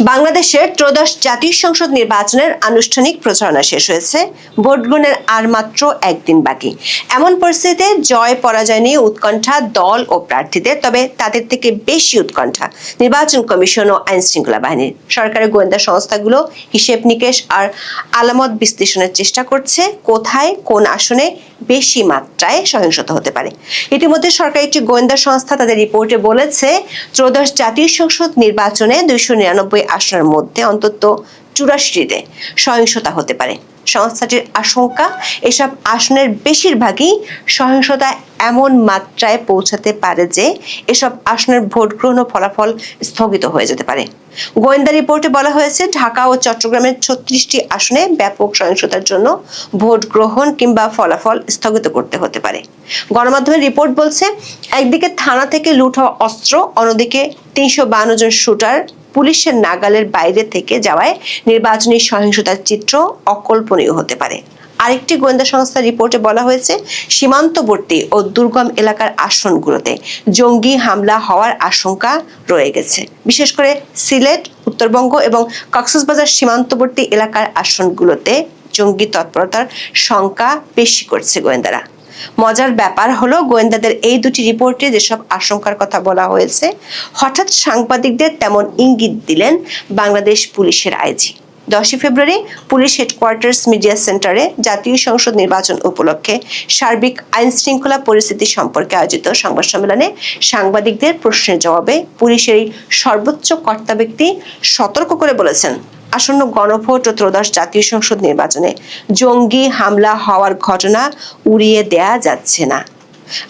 বাংলাদেশের ত্রয়োদশ জাতীয় সংসদ নির্বাচনের আনুষ্ঠানিক প্রচারণা শেষ হয়েছে। ভোট গ্রহণের আর মাত্র একদিন বাকি। এমন পরিস্থিতিতে জয় পরাজয় নিয়ে উৎকণ্ঠা দল ও প্রার্থীদের, তবে তাদের থেকে বেশি উৎকণ্ঠা নির্বাচন কমিশন ও আইন শৃঙ্খলা বাহিনীর। সরকারের গোয়েন্দা সংস্থাগুলো হিসেব নিকেশ আর আলামত বিশ্লেষণের চেষ্টা করছে কোথায় কোন আসনে বেশি মাত্রায় সহিংসতা হতে পারে। ইতিমধ্যে সরকারি একটি গোয়েন্দা সংস্থা তাদের রিপোর্টে বলেছে, ত্রয়োদশ জাতীয় সংসদ নির্বাচনে 299 আসনের মধ্যে অন্তত 84টিতে সহিংসতা হতে পারে। সংস্থাটির আশঙ্কা, এসব আসনের বেশিরভাগই সহিংসতা এমন মাত্রায় পৌঁছাতে পারে যে এসব আসনের ভোট গ্রহণ ও ফলাফল স্থগিত হয়ে যেতে পারে। গোয়েন্দা রিপোর্টে বলা হয়েছে, ঢাকা ও চট্টগ্রামের 36টি আসনে ব্যাপক সহিংসতার জন্য ভোট গ্রহণ কিংবা ফলাফল স্থগিত করতে হতে পারে। গণমাধ্যমের রিপোর্ট বলছে, একদিকে থানা থেকে লুট হওয়া অস্ত্র, অন্যদিকে 352 জন শুটার পুলিশের নাগালের বাইরে থেকে যাওয়ায় নির্বাচনী সহিংসতার চিত্র অকল্পনীয় হতে পারে। আরেকটি গোয়েন্দা সংস্থার রিপোর্টে বলা হয়েছে, সীমান্তবর্তী ও দুর্গম এলাকার আসনগুলোতে জঙ্গি হামলা হওয়ার আশঙ্কা রয়ে গেছে। বিশেষ করে সিলেট, উত্তরবঙ্গ এবং কক্সবাজার সীমান্তবর্তী এলাকার আসনগুলোতে জঙ্গি তৎপরতার শঙ্কা বেশি করছে গোয়েন্দারা। মজার ব্যাপার হলো, গোয়েন্দাদের এই দুটি রিপোর্টে যেসব আশঙ্কার কথা বলা হয়েছে, হঠাৎ সাংবাদিকদের তেমন ইঙ্গিত দিলেন বাংলাদেশ পুলিশের আইজি। 10 ফেব্রুয়ারি পুলিশ হেডকোয়ার্টার্স মিডিয়া সেন্টারে জাতীয় সংসদ নির্বাচন উপলক্ষে সার্বিক আইন শৃঙ্খলা পরিস্থিতি সম্পর্কে আয়োজিত সংবাদ সম্মেলনে সাংবাদিকদের প্রশ্নের জবাবে পুলিশের এই সর্বোচ্চ কর্তা ব্যক্তি সতর্ক করে বলেছেন, আসন্ন গণভোট ও ত্রয়োদশ জাতীয় সংসদ নির্বাচনে জঙ্গি হামলা হওয়ার ঘটনা উড়িয়ে দেয়া যাচ্ছে না।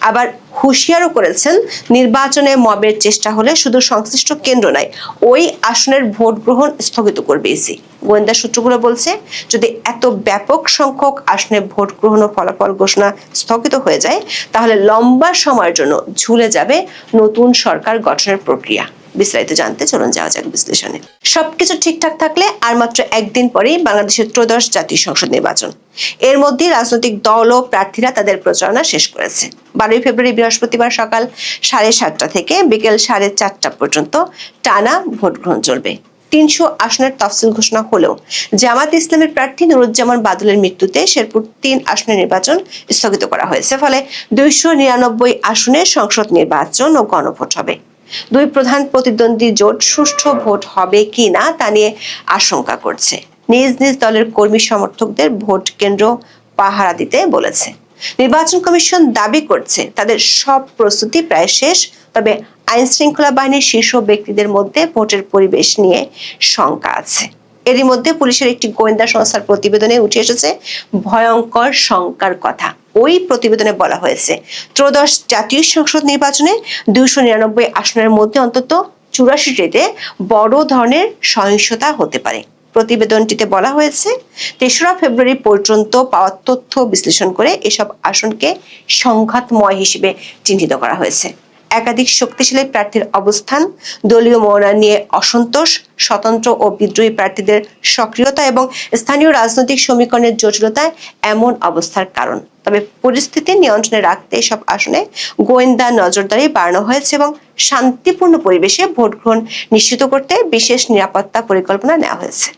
আবার হুঁশিয়ারও করেছেন, নির্বাচনে মবের চেষ্টা হলে শুধু সংশ্লিষ্ট কেন্দ্র নয়, ওই আসনের ভোট গ্রহণ স্থগিত করবে ইসি। গোয়েন্দা সূত্রগুলো বলছে, যদি এত ব্যাপক সংখ্যক আসনে ভোট গ্রহণ ও ফলাফল ঘোষণা স্থগিত হয়ে যায়, তাহলে লম্বা সময়ের জন্য ঝুলে যাবে নতুন সরকার গঠনের প্রক্রিয়া। বিস্তারিত জানতে চলুন যাওয়া যাক বিশ্লেষণে। সবকিছু ঠিকঠাক থাকলে আর মাত্র একদিন পরেই বাংলাদেশের ত্রয়োদশ জাতীয় সংসদ নির্বাচন। এর মধ্যে রাজনৈতিক দল ও প্রার্থীরা তাদের প্রচারণা শেষ করেছে। 12 ফেব্রুয়ারি বৃহস্পতিবার সকাল 7:30 থেকে বিকেল 4:30 পর্যন্ত টানা ভোট গ্রহণ চলবে। 300 আসনের তফসিল ঘোষণা হলেও জামাত ইসলামের প্রার্থী নুরুজ্জামান বাদলের মৃত্যুতে শেরপুর 3 আসনের নির্বাচন স্থগিত করা হয়েছে। ফলে 299 আসনে সংসদ নির্বাচন ও গণভোট হবে। দুই প্রধান প্রতিদ্বন্দ্বী জোট সুষ্ঠু ভোট হবে কি না তা নিয়ে আশঙ্কা করছে। নিজ নিজ দলের কর্মী সমর্থকদের ভোট কেন্দ্র পাহারা দিতে বলেছে। নির্বাচন কমিশন দাবি করছে, তাদের সব প্রস্তুতি প্রায় শেষ, তবে আইন শৃঙ্খলা বাহিনীর শীর্ষ ব্যক্তিদের মধ্যে ভোটের পরিবেশ নিয়ে শঙ্কা আছে। এরই মধ্যে পুলিশের একটি গোয়েন্দা সংস্থার প্রতিবেদনে উঠে এসেছে ভয়ঙ্কর শঙ্কার কথা। ওই প্রতিবেদনে বলা হয়েছে, ত্রয়োদশ জাতীয় সংসদ নির্বাচনে 299 আসনের মধ্যে অন্তত 84টিতে বড় ধরনের সহিংসতা হতে পারে। প্রতিবেদনটিতে বলা হয়েছে, 3রা ফেব্রুয়ারি পর্যন্ত পাওয়া তথ্য বিশ্লেষণ করে এসব আসনকে সংঘাতময় হিসেবে চিহ্নিত করা হয়েছে। একাধিক শক্তিশালী প্রার্থীর অবস্থান, দলীয় মনোনয়ন নিয়ে অসন্তোষ, স্বতন্ত্র ও বিদ্রোহী প্রার্থীদের সক্রিয়তা এবং স্থানীয় রাজনৈতিক সমীকরণের জটিলতায় এমন অবস্থার কারণ। তবে পরিস্থিতি নিয়ন্ত্রণে রাখতে এসব আসনে গোয়েন্দা নজরদারি বাড়ানো হয়েছে এবং শান্তিপূর্ণ পরিবেশে ভোট গ্রহণ নিশ্চিত করতে বিশেষ নিরাপত্তা পরিকল্পনা নেওয়া হয়েছে।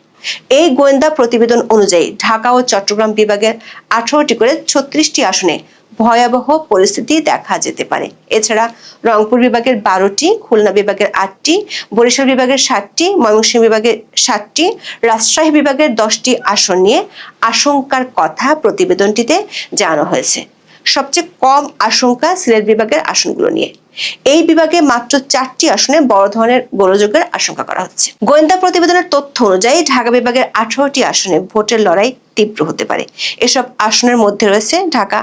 এই গোয়েন্দা প্রতিবেদন অনুযায়ী ঢাকা ও চট্টগ্রাম বিভাগের 18টি করে 36টি আসনে ভয়াবহ পরিস্থিতি দেখা যেতে পারে। এছাড়া রংপুর বিভাগের 12টি, খুলনা বিভাগের 8টি, বরিশাল বিভাগের 7টি, ময়মনসিংহ বিভাগের 7টি, রাজশাহী বিভাগের 10টি আসন নিয়ে আশঙ্কার কথা প্রতিবেদনটিতে জানানো হয়েছে। সবচেয়ে কম আশঙ্কা সিলেট বিভাগের আসনগুলো নিয়ে। এই বিভাগে মাত্র 4টি আসনে বড় ধরনের গোলযোগের আশঙ্কা করা হচ্ছে। গোয়েন্দা প্রতিবেদনের তথ্য অনুযায়ী ঢাকা বিভাগের 18টি আসনে ভোটের লড়াই তীব্র হতে পারে। এসব আসনের মধ্যে রয়েছে ঢাকা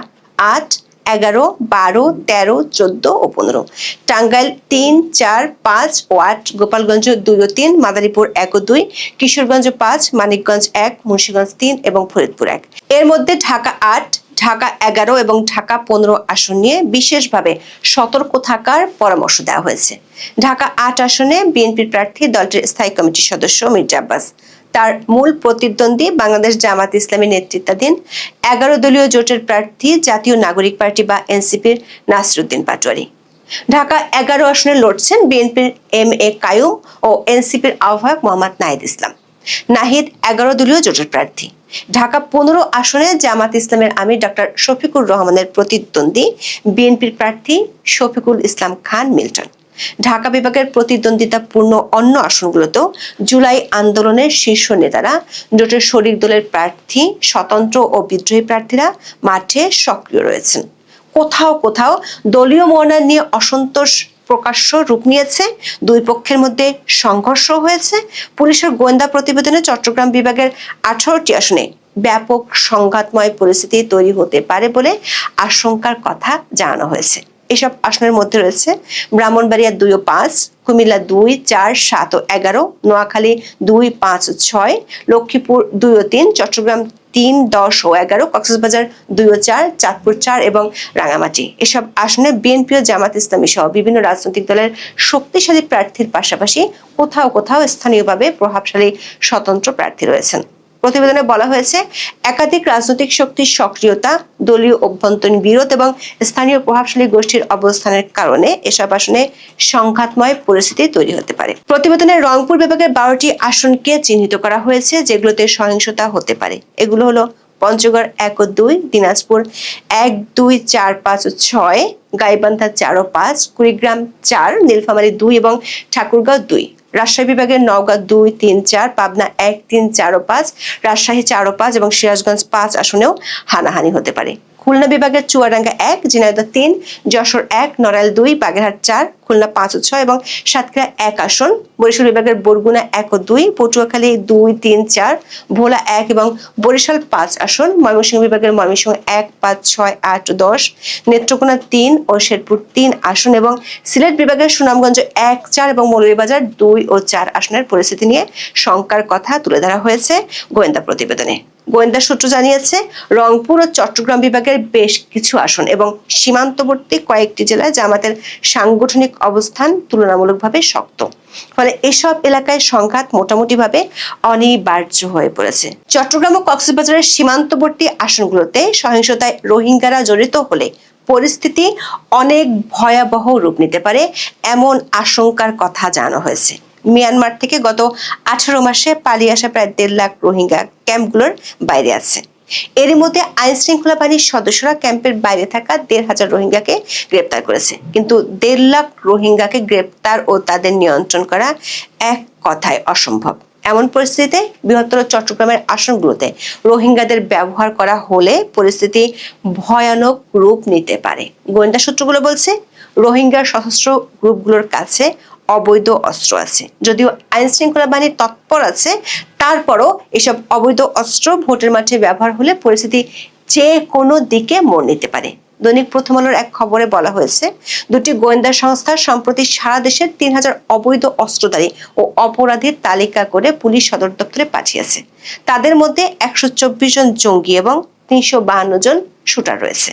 8, 11, 12, 13, 14 ও 15, টাঙ্গাইল 3, 4, 5 ও 8, গোপালগঞ্জ 2 ও 3, মাদারীপুর 1 ও 2, কিশোরগঞ্জ 5, মানিকগঞ্জ 1, মুন্সিগঞ্জ 3 এবং ফরিদপুর 1। এর মধ্যে ঢাকা 8, ঢাকা 11 এবং ঢাকা 15 আসন নিয়ে বিশেষভাবে সতর্ক থাকার পরামর্শ দেওয়া হয়েছে। ঢাকা 8 আসনে বিএনপির প্রার্থী দলটির স্থায়ী কমিটির সদস্য মির্জা আব্বাস, তার মূল প্রতিদ্বন্দ্বী বাংলাদেশ জামাত ইসলামী নেতৃত্বাধীন 11 দলীয় জোটের প্রার্থী জাতীয় নাগরিক পার্টি বা এনসিপির নাসিরউদ্দিন পাটোয়ারি। ঢাকা 11 আসনে লড়ছেন বিএনপির MA কাইয়ুম ও এনসিপির আহ্বায়ক মোহাম্মদ নাহিদ ইসলাম। নাহিদ 11 দলীয় জোটের প্রার্থী। ঢাকা 15 আসনে জামাত ইসলামের আমির ডক্টর শফিকুর রহমানের প্রতিদ্বন্দ্বী বিএনপির প্রার্থী শফিকুল ইসলাম খান মিল্টন। ঢাকা বিভাগের প্রতিদ্বন্দ্বিতাপূর্ণ অন্য আসনগুলোতেও জুলাই আন্দোলনের শীর্ষ নেতারা, জোটের শরিক দলের প্রার্থী, স্বতন্ত্র ও বিদ্রোহী প্রার্থীরা মাঠে সক্রিয় রয়েছেন। কোথাও কোথাও দলীয় মনোনয়ন নিয়ে অসন্তোষ প্রকাশ্য রূপ নিয়েছে, দুই পক্ষের মধ্যে সংঘর্ষ হয়েছে। পুলিশের গোয়েন্দা প্রতিবেদনে চট্টগ্রাম বিভাগের 18টি আসনে ব্যাপক সংঘাতময় পরিস্থিতি তৈরি হতে পারে বলে আশঙ্কার কথা জানানো হয়েছে। এসব আসনের মধ্যে রয়েছে ব্রাহ্মণবাড়িয়া 2 ও 5, কুমিল্লা 2, 4, 7 ও 11, নোয়াখালী 2, 5 ও 6, লক্ষ্মীপুর 2 ও 3, চট্টগ্রাম 3, 10 ও 11, কক্সবাজার 2 ও 4, চাঁদপুর 4 এবং রাঙামাটি। এসব আসনে বিএনপি ও জামাত ইসলামী সহ বিভিন্ন রাজনৈতিক দলের শক্তিশালী প্রার্থীর পাশাপাশি কোথাও কোথাও স্থানীয়ভাবে প্রভাবশালী স্বতন্ত্র প্রার্থী রয়েছেন। প্রতিবেদনে বলা হয়েছে, একাধিক রাজনৈতিক শক্তির সক্রিয়তা, দলীয় অভ্যন্তরীণ বিরোধ এবং স্থানীয় প্রভাবশালী গোষ্ঠীর অবস্থানের কারণে এসব আসনে সংঘাতময় পরিস্থিতি তৈরি হতে পারে। প্রতিবেদনে রংপুর বিভাগের 12টি আসনকে চিহ্নিত করা হয়েছে যেগুলোতে সহিংসতা হতে পারে। এগুলো হলো পঞ্চগড় 1 ও 2, দিনাজপুর 1, 2, 4, 5 ও 6, গাইবান্ধা 4 ও 5, কুড়িগ্রাম 4, নীলফামারী 2 এবং ঠাকুরগাঁও 2, রাজশাহী বিভাগের নওগাঁ 2, 3, 4, পাবনা 1, 3, 4 ও 5, রাজশাহী 4 ও 5 এবং সিরাজগঞ্জ 5 আসনেও হানাহানি হতে পারে। খুলনা বিভাগের চুয়াডাঙ্গা 1, ঝিনাইদহ 3, যশোর 1, নড়াইল 2, বাগেরহাট 4, খুলনা 5 ও 6 এবং সাতক্ষীরা 1 আসন, বরিশাল বিভাগের বরগুনা 1 ও 2, পটুয়াখালী 2, 3, 4, ভোলা 1 এবং বরিশাল 5 আসন, ময়মনসিংহ বিভাগের ময়মনসিংহ 1, 5, 6, 8 ও 10, নেত্রকোনা 3 ও শেরপুর 3 আসন এবং সিলেট বিভাগের সুনামগঞ্জ 1, 4 এবং মৌলভীবাজার 2 ও 4 আসনের পরিস্থিতি নিয়ে শঙ্কার কথা তুলে ধরা হয়েছে গোয়েন্দা প্রতিবেদনে। গোয়েন্দা সূত্র জানিয়েছে, রংপুর ও চট্টগ্রাম বিভাগের বেশ কিছু আসন এবং সীমান্তবর্তী কয়েকটি জেলায় জামাতের সাংগঠনিক অবস্থান তুলনামূলকভাবে শক্ত। ফলে এসব এলাকায় সংঘাত মোটামুটিভাবে অনিবার্য হয়ে পড়েছে। চট্টগ্রাম ও কক্সবাজারের সীমান্তবর্তী আসনগুলোতে সহিংসতায় রোহিঙ্গারা জড়িত হলে পরিস্থিতি অনেক ভয়াবহ রূপ নিতে পারে এমন আশঙ্কার কথা জানানো হয়েছে। মিয়ানমার থেকে গত 18 মাসে পালিয়ে আসা প্রায় 1.5 লাখ রোহিঙ্গা ক্যাম্পগুলোর বাইরে আছে। এরই মধ্যে আইন শৃঙ্খলা বাহিনীর সদস্যরা ক্যাম্পের বাইরে থাকা 1,500 রোহিঙ্গাকে গ্রেপ্তার করেছে, কিন্তু 1.5 লাখ রোহিঙ্গাকে গ্রেপ্তার ও তাদের নিয়ন্ত্রণ করা এক কথায় অসম্ভব। এমন পরিস্থিতিতে বৃহত্তর চট্টগ্রামের আসনগুলোতে রোহিঙ্গাদের ব্যবহার করা হলে পরিস্থিতি ভয়ানক রূপ নিতে পারে। গোয়েন্দা সূত্রগুলো বলছে, রোহিঙ্গা সশস্ত্র গ্রুপগুলোর কাছে অবৈধ অস্ত্র আছে। যদিও আইন শৃঙ্খলা বাহিনী তৎপর আছে, তারপরও এসব অবৈধ অস্ত্র ভোটের মাঠে ব্যবহার হলে পরিস্থিতি যে কোনো দিকে মোড় নিতে পারে। দৈনিক প্রথম আলোর এক খবরে বলা হয়েছে, দুটি গোয়েন্দা সংস্থা সম্প্রতি সারা দেশের 3000 অবৈধ অস্ত্রধারী ও অপরাধীর তালিকা করে পুলিশ সদর দপ্তরে পাঠিয়েছে। তাদের মধ্যে 124 জন জঙ্গি এবং 352 জন শুটার রয়েছে।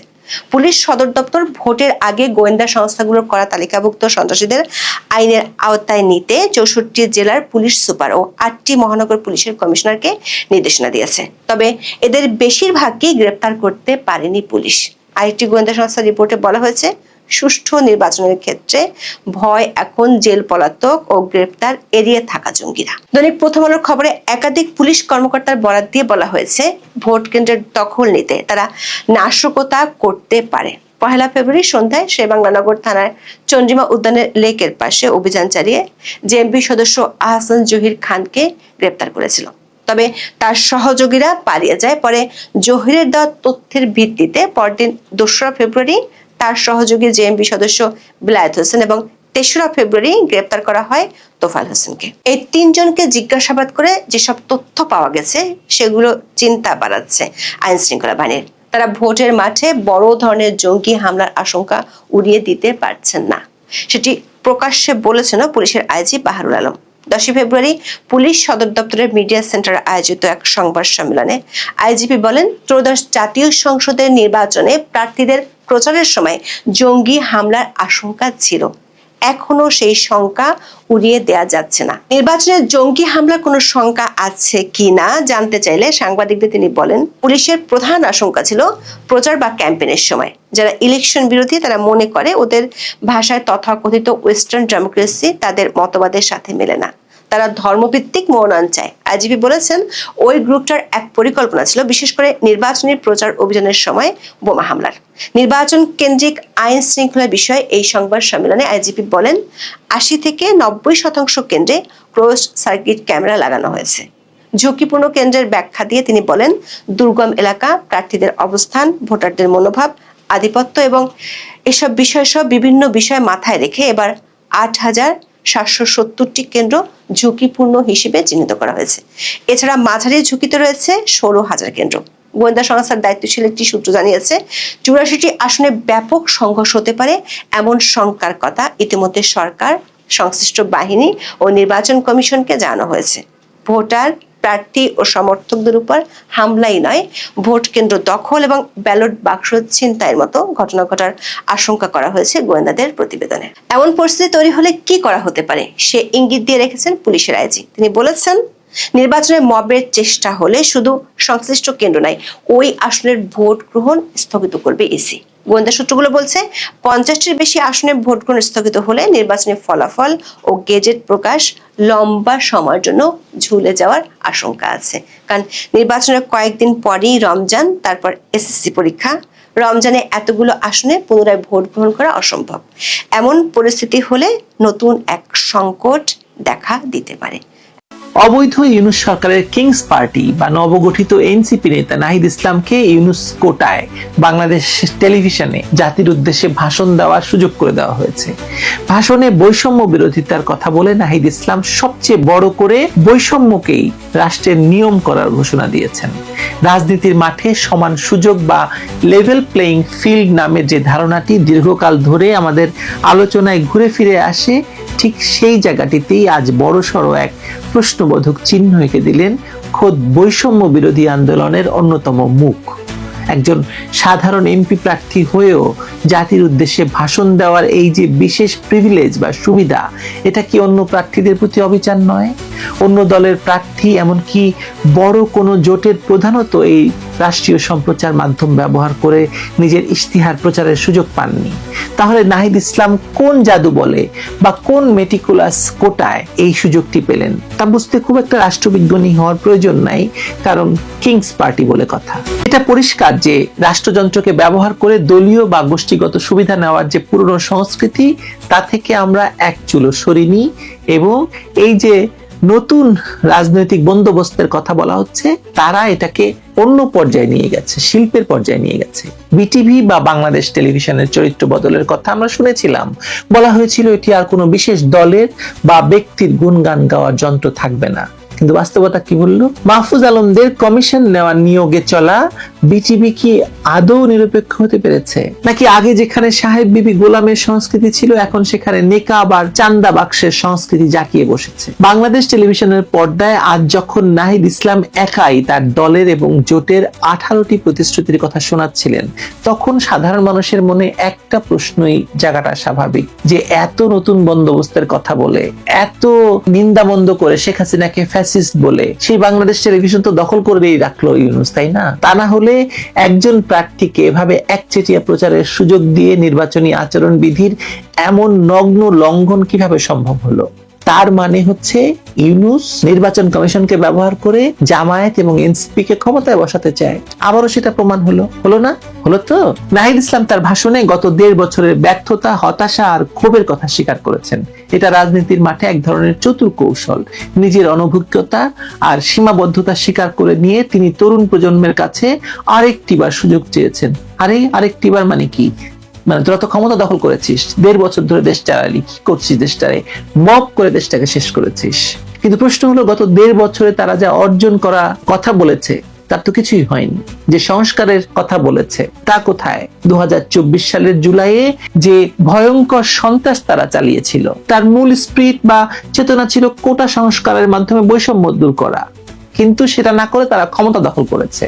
পুলিশ সদর দপ্তর ভোটের আগে গোয়েন্দা সংস্থাগুলোর করা তালিকাভুক্ত সন্ত্রাসীদের আইনের আওতায় নিতে 64 জেলার পুলিশ সুপার ও 8টি মহানগর পুলিশের কমিশনারকে নির্দেশনা দিয়েছে। তবে এদের বেশিরভাগকে গ্রেপ্তার করতে পারেনি পুলিশ। আরেকটি গোয়েন্দা সংস্থার রিপোর্টে বলা হয়েছে, সুষ্ঠু নির্বাচনের ক্ষেত্রে ভয় এখন জেল পলাতক ও গ্রেপ্তার এড়িয়ে থাকা জঙ্গিরা। দৈনিক প্রথম আলোর খবরে একাধিক পুলিশ কর্মকর্তার বরাত দিয়ে বলা হয়েছে, ভোট কেন্দ্রের দখল নিতে তারা নাশকতা করতে পারে। 1 ফেব্রুয়ারি সন্ধ্যায় শেরেবাংলানগর থানার চন্দ্রিমা উদ্যানের লেকের পাশে অভিযান চালিয়ে জেএমবি সদস্য আহসান জহির খানকে গ্রেপ্তার করেছিল। তবে তার সহযোগীরা পালিয়ে যায়। পরে জহিরের দেওয়া তথ্যের ভিত্তিতে পরদিন 2রা ফেব্রুয়ারি তার সহযোগী জেএমবি সদস্য বিলায়েত হোসেন এবং 3রা ফেব্রুয়ারি গ্রেপ্তার করা হয় তোফায়েল হোসেনকে। এই 3 জনকে জিজ্ঞাসাবাদ করে যেসব তথ্য পাওয়া গেছে সেগুলো চিন্তা বাড়াচ্ছে আইন শৃঙ্খলা বাহিনীর। তারা ভোটের মাঠে বড় ধরনের জঙ্গি হামলার আশঙ্কা উড়িয়ে দিতে পারছেন না, সেটি প্রকাশ্যে বলেছেন পুলিশের আইজি বাহারুল আলম। 10 ফেব্রুয়ারি পুলিশ সদর দপ্তরের মিডিয়া সেন্টারে আয়োজিত এক সংবাদ সম্মেলনে আইজিপি বলেন, ত্রয়োদশ জাতীয় সংসদের নির্বাচনে প্রার্থীদের প্রচারের সময় জঙ্গি হামলার আশঙ্কা ছিল। এখনো সেই শঙ্কা উড়িয়ে দেয়া যাচ্ছে না। নির্বাচনে জঙ্গি হামলার কোনো শঙ্কা আছে কিনা জানতে চাইলে সাংবাদিকদের তিনি বলেন, পুলিশের প্রধান আশঙ্কা ছিল প্রচার বা ক্যাম্পেইনের সময় যারা ইলেকশন বিরোধী তারা মনে করে ওদের ভাষায় তথাকথিত ওয়েস্টার্ন ডেমোক্রেসি তাদের মতবাদের সাথে মেলে না, তারা ধর্মভিত্তিক মনোনয়ন চায়। আইজিপি বলেছেন ওই গ্রুপটার এক পরিকল্পনা ছিল বিশেষ করে নির্বাচনী প্রচার অভিযানের সময় বোমা হামলার। নির্বাচন কেন্দ্রিক আইন শৃঙ্খলার বিষয়ে এই সংবাদ সম্মেলনে আইজিপি বলেন ৮০ থেকে ৯০% কেন্দ্রে ক্লোজড সার্কিট ক্যামেরা লাগানো হয়েছে। ঝুঁকিপূর্ণ কেন্দ্রের ব্যাখ্যা দিয়ে তিনি বলেন দুর্গম এলাকা, প্রার্থীদের অবস্থান, ভোটারদের মনোভাব, আধিপত্য এবং এসব বিষয় সহ বিভিন্ন বিষয় মাথায় রেখে এবার ৮,৭৭০টি কেন্দ্র ঝুঁকিপূর্ণ হিসেবে চিহ্নিত করা হয়েছে। এছাড়া মাঝারি ঝুঁকিতে রয়েছে ১৬,০০০ কেন্দ্র। গোয়েন্দা সংস্থার দায়িত্বশীল একটি সূত্র জানিয়েছে ৮৪টি আসনে ব্যাপক সংঘর্ষ হতে পারে এমন শঙ্কার কথা ইতিমধ্যে সরকার, সংশ্লিষ্ট বাহিনী ও নির্বাচন কমিশনকে জানানো হয়েছে। ভোটার, প্রার্থী ও সমর্থকদের উপর হামলাই নয়, ভোট কেন্দ্র দখল এবং ব্যালট বাক্স ছিনতাইয়ের মতো ঘটনা ঘটার আশঙ্কা করা হয়েছে গোয়েন্দাদের প্রতিবেদনে। এমন পরিস্থিতি তৈরি হলে কি করা হতে পারে সে ইঙ্গিত দিয়ে রেখেছেন পুলিশের আইজি। তিনি বলেছেন নির্বাচনে মবের চেষ্টা হলে শুধু সংশ্লিষ্ট কেন্দ্র নয়, ওই আসনের ভোট গ্রহণ স্থগিত করবে ইসি। গোয়েন্দা সূত্রগুলো বলছে 50টির বেশি আসনে ভোট গ্রহণ স্থগিত হলে নির্বাচনী ফলাফল ও গেজেট প্রকাশ লম্বা সময়ের জন্য ঝুলে যাওয়ার আশঙ্কা আছে। কারণ নির্বাচনের কয়েকদিন পরেই রমজান, তারপর এসএসসি পরীক্ষা। রমজানে এতগুলো আসনে পুনরায় ভোট গ্রহণ করা অসম্ভব। এমন পরিস্থিতি হলে নতুন এক সংকট দেখা দিতে পারে। অবৈধ ইউনূস সরকারের কিংস পার্টি বা নবগঠিত এনসিপি নেতা নাহিদ ইসলামকে ইউনূস কোটায় বাংলাদেশ টেলিভিশনে জাতির উদ্দেশ্যে ভাষণ দেওয়ার সুযোগ করে দেওয়া হয়েছে। ভাষণে বৈষম্য বিরোধিতার কথা বলে নাহিদ ইসলাম সবচেয়ে বড় করে বৈষম্যকেই রাষ্ট্রের নিয়ম করার ঘোষণা দিয়েছেন। রাজনীতির মাঠে সমান সুযোগ বা লেভেল প্লেইং ফিল্ড নামের যে ধারণাটি দীর্ঘকাল ধরে আমাদের আলোচনায় ঘুরে ফিরে আসে, ঠিক সেই জায়গাটিতেই আজ বড়সড় এক প্রশ্নবোধক চিহ্ন এঁকে দিলেন খোদ বৈষম্য বিরোধী আন্দোলনের অন্যতম মুখ। একজন সাধারণ এমপি প্রার্থী হয়েও জাতির উদ্দেশ্যে ভাষণ দেওয়ার এই যে বিশেষ প্রিভিলেজ বা সুবিধা, এটা কি অন্য প্রার্থীদের প্রতি অবিচার নয়? অন্য দলের প্রার্থী, এমনকি বড় কোনো জোটের প্রধানত এই রাষ্ট্রীয় সম্প্রচার মাধ্যম ব্যবহার করে নিজের ইশতিহার প্রচারের সুযোগ পাননি। তাহলে নাহিদ ইসলাম কোন জাদু বলে বা কোন মেটিকুলাস কোটায় এই সুযোগটি পেলেন তা বুঝতে খুব একটা রাষ্ট্রবিজ্ঞানী হওয়ার প্রয়োজন নাই, কারণ কিংস পার্টি বলে কথা। এটা পরিষ্কার যে রাষ্ট্রযন্ত্রকে ব্যবহার করে দলীয় বা গোষ্ঠীগত সুবিধা নেওয়ার যে পুরনো সংস্কৃতি, তা থেকে আমরা এক চুলো সরিনি এবং এই যে নতুন রাজনৈতিক বন্দোবস্তের কথা বলা হচ্ছে, তারা এটাকে অন্য পর্যায়ে নিয়ে গেছে, শিল্পের পর্যায়ে নিয়ে গেছে। বিটিভি বা বাংলাদেশ টেলিভিশনের চরিত্র বদলের কথা আমরা শুনেছিলাম। বলা হয়েছিল এটি আর কোনো বিশেষ দলের বা ব্যক্তির গুণগান গাওয়ার যন্ত্র থাকবে না। কিন্তু বাস্তবতা কি বললো? মাহফুজ আলমদের কমিশন নেওয়ার নিয়োগে চলা বিটিভি কি আদৌ নিরপেক্ষ হতে পেরেছে? নাকি আগে যেখানে সাহেব বিবি গোলামের সংস্কৃতি ছিল, এখন সেখানে নেকাব আর চান্দা বাক্সের সংস্কৃতি জাকিয়ে বসেছে? বাংলাদেশ টেলিভিশনের পর্দায় আজ যখন নাহিদ ইসলাম একাই তার দলের এবং জোটের 18টি প্রতিশ্রুতির কথা শোনাচ্ছিলেন, তখন সাধারণ মানুষের মনে একটা প্রশ্নই জায়গাটা স্বাভাবিক, যে এত নতুন বন্দোবস্তের কথা বলে, এত নিন্দামন্দ করে শেখ হাসিনাকে ফ্যাসিস্ট বলে সেই বাংলাদেশ টেলিভিশন তো দখল করেই রাখলো ইউনূস, তাই না? তা না হলে একজন প্রার্থীকে এভাবে একচেটিয়া প্রচারের সুযোগ দিয়ে নির্বাচনী আচরণ বিধির এমন নগ্ন লঙ্ঘন কিভাবে সম্ভব হলো? তার মানে হচ্ছে ইউনূস নির্বাচন কমিশনকে ব্যবহার করে জামায়াত এবং এনসিপি কে ক্ষমতায় বসাতে চায়। আবারও সেটা প্রমাণ হলো না? হলো তো। নাহিদ ইসলাম তার ভাষণে গত 1.5 বছরের ব্যর্থতা, হতাশা আর ক্ষোভের কথা স্বীকার করেছেন। এটা রাজনীতির মাঠে এক ধরনের চতুর কৌশল। নিজের অনভিজ্ঞতা আর সীমাবদ্ধতা স্বীকার করে নিয়ে তিনি তরুণ প্রজন্মের কাছে আরেকটিবার সুযোগ চেয়েছেন। আরেকটিবার মানে কি? মানে তোরা তো ক্ষমতা দখল করেছিস, 1.5 বছর ধরে দেশ চালালি, কি করছিস? দেশটারে মব করে দেশটাকে শেষ করেছিস। কিন্তু প্রশ্ন হলো, গত 1.5 বছরে তারা যা অর্জন করা কথা বলেছে তার তো কিছুই হয়নি। যে সংস্কারের কথা বলেছে তা কোথায়? 2024 সালের জুলাইয়ে যে ভয়ঙ্কর সন্ত্রাস তারা চালিয়েছিল, তার মূল স্পিরিট বা চেতনা ছিল কোটা সংস্কারের মাধ্যমে বৈষম্য দূর করা, কিন্তু সেটা না করে তারা ক্ষমতা দখল করেছে।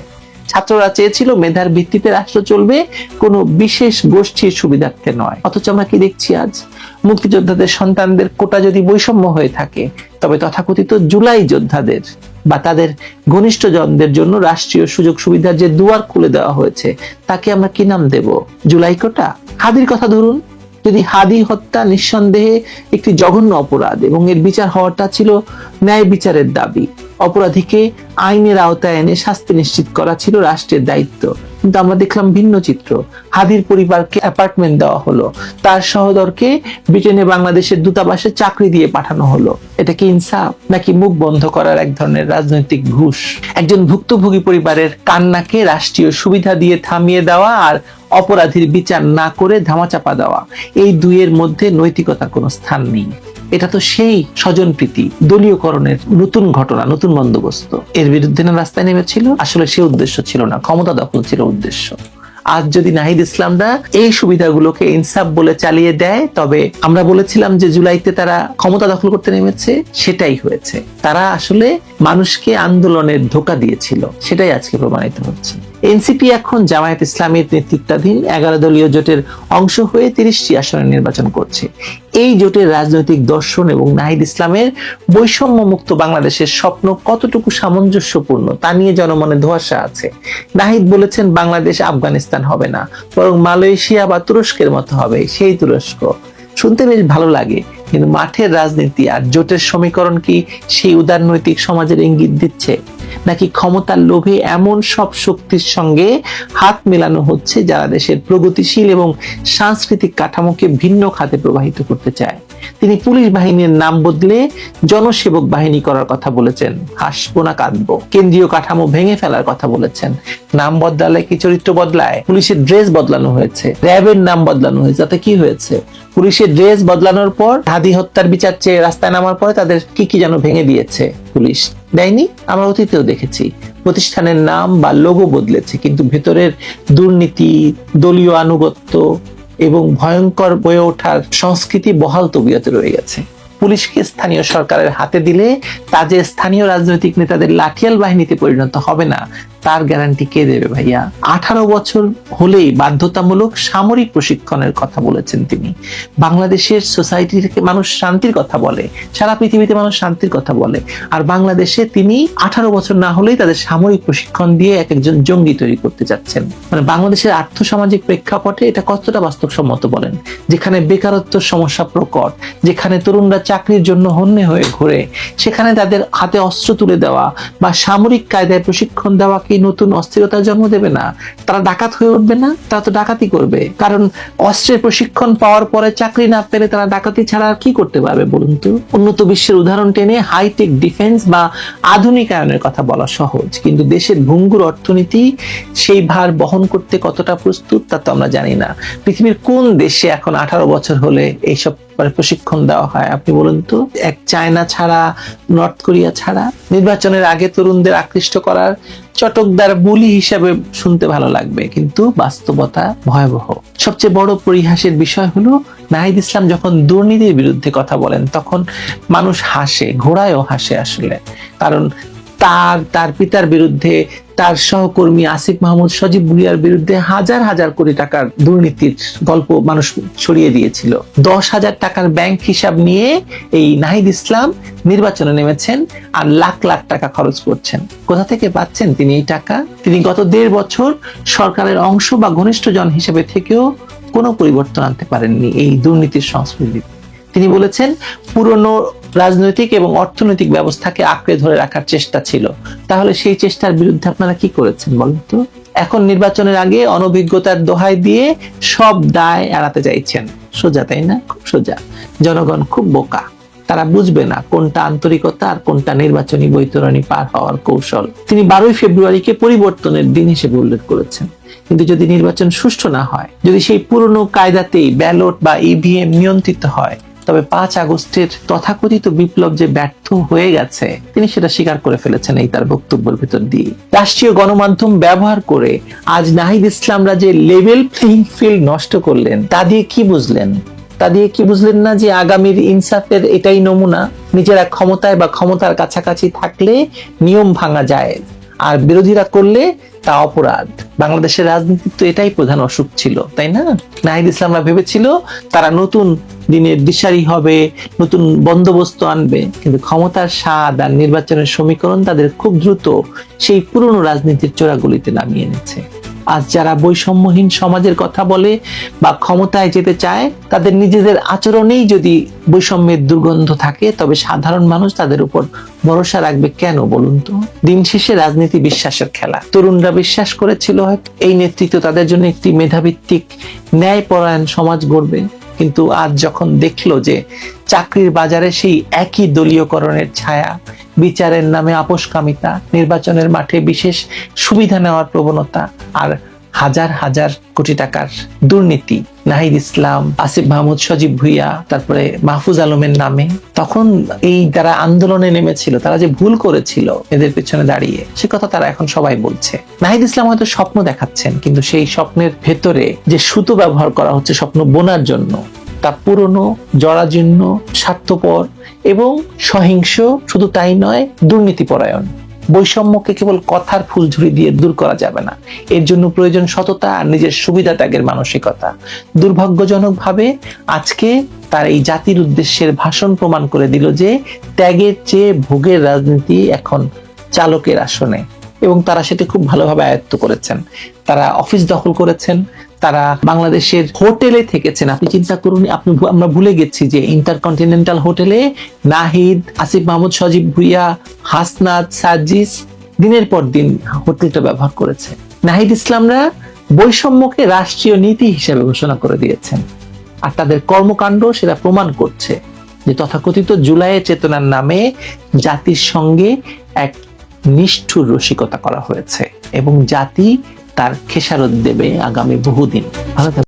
ছাত্ররা চেয়েছিল মেধার ভিত্তিতে রাষ্ট্র চলবে, কোনো বিশেষ গোষ্ঠীর সুবিধার্থে নয়। অথচ আমরা কি দেখছি আজ? মুক্তিযোদ্ধাদের সন্তানদের কোটা যদি বৈষম্য হয়ে থাকে, তবে তথাকথিত জুলাই যোদ্ধাদের বা তাদের ঘনিষ্ঠজনদের জন্য রাষ্ট্রীয় সুযোগ সুবিধার যে দুয়ার খুলে দেওয়া হয়েছে, তাকে আমরা কি নাম দেব? জুলাই কোটা? হাদির কথা ধরুন, যদি হাদি হত্যা নিঃসন্দেহে একটি জঘন্য অপরাধ এবং এর বিচার হওয়াটা ছিল ন্যায় বিচারের দাবি, অপরাধীকে আইনের আওতায় এনে শাস্তি নিশ্চিত করা ছিল রাষ্ট্রের দায়িত্ব। কিন্তু আমরা দেখলাম ভিন্ন চিত্র। হাদির পরিবারকে অ্যাপার্টমেন্ট দেওয়া হলো, তার সহোদরকে ব্রিটেনে বাংলাদেশের দূতাবাসে চাকরি দিয়ে পাঠানো হলো। এটা কি ইনসাফ, নাকি মুখ বন্ধ করার এক ধরনের রাজনৈতিক ঘুষ? একজন ভুক্তভোগী পরিবারের কান্নাকে রাষ্ট্রীয় সুবিধা দিয়ে থামিয়ে দেওয়া আর অপরাধীর বিচার না করে ধামাচাপা দেওয়া, এই দুইয়ের মধ্যে নৈতিকতার কোনো স্থান নেই। এটা তো সেই স্বজনপ্রীতি দলীয়করণের নতুন ঘটনা, নতুন বন্দোবস্ত। এর বিরুদ্ধে না রাস্তায় নেমেছিল? আসলে সে উদ্দেশ্য ছিল না, ক্ষমতা দখল ছিল উদ্দেশ্য। আজ যদি নাহিদ ইসলামরা এই সুবিধাগুলোকে ইনসাফ বলে চালিয়ে দেয়, তবে আমরা বলেছিলাম যে জুলাইতে তারা ক্ষমতা দখল করতে নেমেছে, সেটাই হয়েছে। তারা আসলে মানুষকে আন্দোলনের ধোঁকা দিয়েছিল, সেটাই আজকে প্রমাণিত হচ্ছে। এনসিপি এখন জামায়াত ইসলামীর নেতৃত্বাধীন 11 দলীয় জোটের অংশ হয়ে 30টি আসনে নির্বাচন করছে। এই জোটের রাজনৈতিক দর্শন এবং নাহিদ ইসলামের বৈষম্য মুক্ত বাংলাদেশের স্বপ্ন কতটুকু সামঞ্জস্যপূর্ণ তা নিয়ে জনমনে ধোঁয়াশা আছে। নাহিদ বলেছেন বাংলাদেশ আফগানিস্তান হবে না, বরং মালয়েশিয়া বা তুরস্কের মতো হবে, সেই তুরস্ক। শুনতে বেশ ভালো লাগে, কিন্তু মাঠের রাজনীতি আর জোটের সমীকরণ কি সেই উদারনৈতিক সমাজের ইঙ্গিত দিচ্ছে? নাকি ক্ষমতার লোভে এমন সব শক্তির সঙ্গে হাত মেলানো হচ্ছে যারা দেশের প্রগতিশীল এবং সাংস্কৃতিক কাঠামোকে ভিন্ন খাতে প্রবাহিত করতে চায়? তিনি পুলিশ বাহিনীর নাম বদলে জনসেবক বাহিনী করার কথা বলেছেন। হাসবো না কাঁদবো? কেন্দ্রীয় কাঠামো ভেঙে ফেলার কথা বলেছেন। নাম বদলালে কি চরিত্র বদলায়? পুলিশের ড্রেস বদলানো হয়েছে, র্যাবের নাম বদলানো হয়েছে, তাতে কি হয়েছে? পুলিশের ড্রেস বদলানোর পর, হাদি হত্যার বিচার চেয়ে রাস্তায় নামার পরে তাদের কি কি যেন ভেঙে দিয়েছে পুলিশ, দেয়নি? আমরা অতীতেও দেখেছি প্রতিষ্ঠানের নাম বা লোগো বদলেছে, কিন্তু ভেতরের দুর্নীতি, দলীয় আনুগত্য এবং ভয়ঙ্কর হয়ে ওঠার সংস্কৃতি বহাল তবিয়তে রয়ে গেছে। পুলিশকে স্থানীয় সরকারের হাতে দিলে তা যে স্থানীয় রাজনৈতিক নেতাদের লাঠিয়াল বাহিনীতে পরিণত হবে না, তার গ্যারান্টি কে দেবে ভাইয়া? 18 বছর হলেই বাধ্যতামূলক সামরিক প্রশিক্ষণের কথা বলেছেন তিনি। বাংলাদেশের সোসাইটি থেকে মানুষ শান্তির কথা বলে, সারা পৃথিবীতে মানুষ শান্তির কথা বলে, আর বাংলাদেশে তিনি 18 বছর না হলেই তাদের সামরিক প্রশিক্ষণ দিয়ে এক একজন জঙ্গি তৈরি করতে যাচ্ছেন। মানে বাংলাদেশের আর্থসামাজিক প্রেক্ষাপটে এটা কতটা বাস্তবসম্মত বলেন? যেখানে বেকারত্ব সমস্যা প্রকট, যেখানে তরুণরা চাকরির জন্য হন্যে হয়ে ঘোরে, সেখানে তাদের হাতে অস্ত্র তুলে দেওয়া বা সামরিক কায়দায় প্রশিক্ষণ দেওয়া কি নতুন অস্থিরতার জন্ম দেবে না? তারা ডাকাত হয়ে উঠবে না? তারা তো ডাকাতি করবে, কারণ অস্ত্রের প্রশিক্ষণ পাওয়ার পরে চাকরি না পেলে তারা ডাকাতি ছাড়া আর কি করতে পারবে বলুন তো? উন্নত বিশ্বের উদাহরণ টেনে হাইটেক ডিফেন্স বা আধুনিকায়নের কথা বলা সহজ, কিন্তু দেশের ভঙ্গুর অর্থনীতি সেই ভার বহন করতে কতটা প্রস্তুত তা তো আমরা জানি না। পৃথিবীর কোন দেশে এখন 18 বছর হলে এইসব প্রশিক্ষণ দেওয়া হয় আপনি বলুন তো? এক চায়না ছাড়া, নর্থ কোরিয়া ছাড়া। নির্বাচনের আগে তরুণদের আকৃষ্ট করার চটকদার বুলি হিসাবে শুনতে ভালো লাগবে, কিন্তু বাস্তবতা ভয়াবহ। সবচেয়ে বড় পরিহাসের বিষয় হলো নাহিদ ইসলাম যখন দুর্নীতির বিরুদ্ধে কথা বলেন তখন মানুষ হাসে, ঘোড়ায়ও হাসে আসলে। কারণ তার পিতার বিরুদ্ধে, তার সহকর্মী আসিফ মাহমুদ সজীব ভুঁইয়ার বিরুদ্ধে হাজার হাজার কোটি টাকার দুর্নীতির গল্প মানুষ ছড়িয়ে দিয়েছিল। 10,000 টাকার ব্যাংক হিসাব নিয়ে এই নাহিদ ইসলাম নির্বাচনে নেমেছেন আর লাখ লাখ টাকা খরচ করছেন। কোথা থেকে পাচ্ছেন তিনি এই টাকা? তিনি গত 1.5 বছর সরকারের অংশ বা ঘনিষ্ঠজন হিসেবে থেকেও কোনো পরিবর্তন আনতে পারেননি এই দুর্নীতির সংস্কৃতিতে। তিনি বলেছেন পুরনো রাজনৈতিক এবং অর্থনৈতিক ব্যবস্থাকে আঁকড়ে ধরে রাখার চেষ্টা ছিল। তাহলে সেই চেষ্টার বিরুদ্ধে আপনারা কি করেছেন বলুন তো? এখন নির্বাচনের আগে অনভিজ্ঞতার দোহাই দিয়ে সব দায় এড়াতে চাইছেন। সোজা, তাই না? খুব সোজা। জনগণ খুব বোকা, তারা বুঝবে না কোনটা আন্তরিকতা আর কোনটা নির্বাচনী বৈতরণী পার হওয়ার কৌশল। তিনি 12 ফেব্রুয়ারিকে পরিবর্তনের দিন হিসেবে উল্লেখ করেছেন, কিন্তু যদি নির্বাচন সুষ্ঠু না হয়, যদি সেই পুরনো কায়দাতেই ব্যালট বা ইভিএম নিয়ন্ত্রিত হয়, তবে 5 আগস্টের তথাকথিত বিপ্লব যে ব্যর্থ হয়ে গেছে তিনি সেটা স্বীকার করে ফেলেছেন এই তার বক্তব্যের ভিতর দিয়ে। রাষ্ট্রীয় গণমাধ্যম ব্যবহার করে আজ নাহিদ ইসলামরা যে লেভেল প্লেইং ফিল্ড নষ্ট করলেন, তা দিয়ে কি বুঝলেন? তা দিয়ে কি বুঝলেন না যে আগামীর ইনসাফের এটাই নমুনা? নিজেরা ক্ষমতায় বা ক্ষমতার কাছাকাছি থাকলে নিয়ম ভাঙা যায়, আর বিরোধীরা করলে তা অপরাধ। বাংলাদেশের রাজনীতির তো এটাই প্রধান অসুখ ছিল, তাই না? নাহিদ ইসলামরা ভেবেছিল তারা নতুন দিনের দিশারি হবে, নতুন বন্দোবস্ত আনবে, কিন্তু ক্ষমতার স্বাদ আর নির্বাচনের সমীকরণ তাদের খুব দ্রুত সেই পুরনো রাজনীতির চোরাগুলিতে নামিয়ে এনেছে। আজ যারা বৈষম্যহীন সমাজের কথা বলে বা ক্ষমতায় যেতে চায়, তাদের নিজেদের আচরণেই যদি বৈষম্যের দুর্গন্ধ থাকে, তবে সাধারণ মানুষ তাদের উপর ভরসা রাখবে কেন বলুন তো? দিন শেষে রাজনীতি বিশ্বাসের খেলা। তরুণরা বিশ্বাস করেছিল এই নেতৃত্ব তাদের জন্য একটি মেধাভিত্তিক ন্যায়পরায়ণ সমাজ গড়বে, কিন্তু আজ যখন দেখলো যে চাকরির বাজারে সেই একই দলীয়করণের ছায়া, বিচারের নামে আপোষকামিতা, নির্বাচনের মাঠে বিশেষ সুবিধা নেওয়ার প্রবণতা আর হাজার হাজার কোটি টাকার দুর্নীতি, নাহিদ ইসলাম, আসিফ মাহমুদ, সজীব ভুইয়া, তারপরে মাহফুজ আলমের নামে, তখন এই যারা আন্দোলনে নেমেছিল তারা যে ভুল করেছিল এদের পেছনে দাঁড়িয়ে, সে কথা তারা এখন সবাই বলছে। নাহিদ ইসলাম হয়তো স্বপ্ন দেখাচ্ছেন, কিন্তু সেই স্বপ্নের ভেতরে যে সুতো ব্যবহার করা হচ্ছে স্বপ্ন বোনার জন্য, তা পুরনো, জরাজীর্ণ, স্বার্থপর এবং সহিংস। শুধু তাই নয়, দুর্নীতিপরায়ণ। বৈষম্যকে কেবল কথার ফুলঝুরি দিয়ে দূর করা যাবে না, এর জন্য প্রয়োজন সততা আর নিজের সুবিধা ত্যাগের মানসিকতা। দুর্ভাগ্যজনকভাবে আজকে তার এই জাতির উদ্দেশ্যের ভাষণ প্রমাণ করে দিল যে ত্যাগের চেয়ে ভোগের রাজনীতি এখন চালকের আসনে, এবং তারা সেটা খুব ভালোভাবে আয়ত্ত করেছেন। তারা অফিস দখল করেছেন, তারা বাংলাদেশের হোটেলে থেকেছেন। আপনি চিন্তা করুন, আমরা ভুলে গেছি যে ইন্টারকন্টিনেন্টাল হোটেলে নাহিদ, আসিফ মাহমুদ, সজীব ভুইয়া, হাসনাত, সার্জিস দিনের পর দিন হোটেলটা ব্যবহার করেছে। নাহিদ ইসলামরা বৈষম্যকে রাষ্ট্রীয় নীতি হিসেবে ঘোষণা করে দিয়েছেন, আর তাদের কর্মকাণ্ড সেটা প্রমাণ করছে যে তথাকথিত জুলাইয়ের চেতনার নামে জাতির সঙ্গে এক নিষ্ঠুর রসিকতা করা হয়েছে, এবং জাতি তার খেসারত দেবে আগামী বহুদিন। ভালো থাকবেন।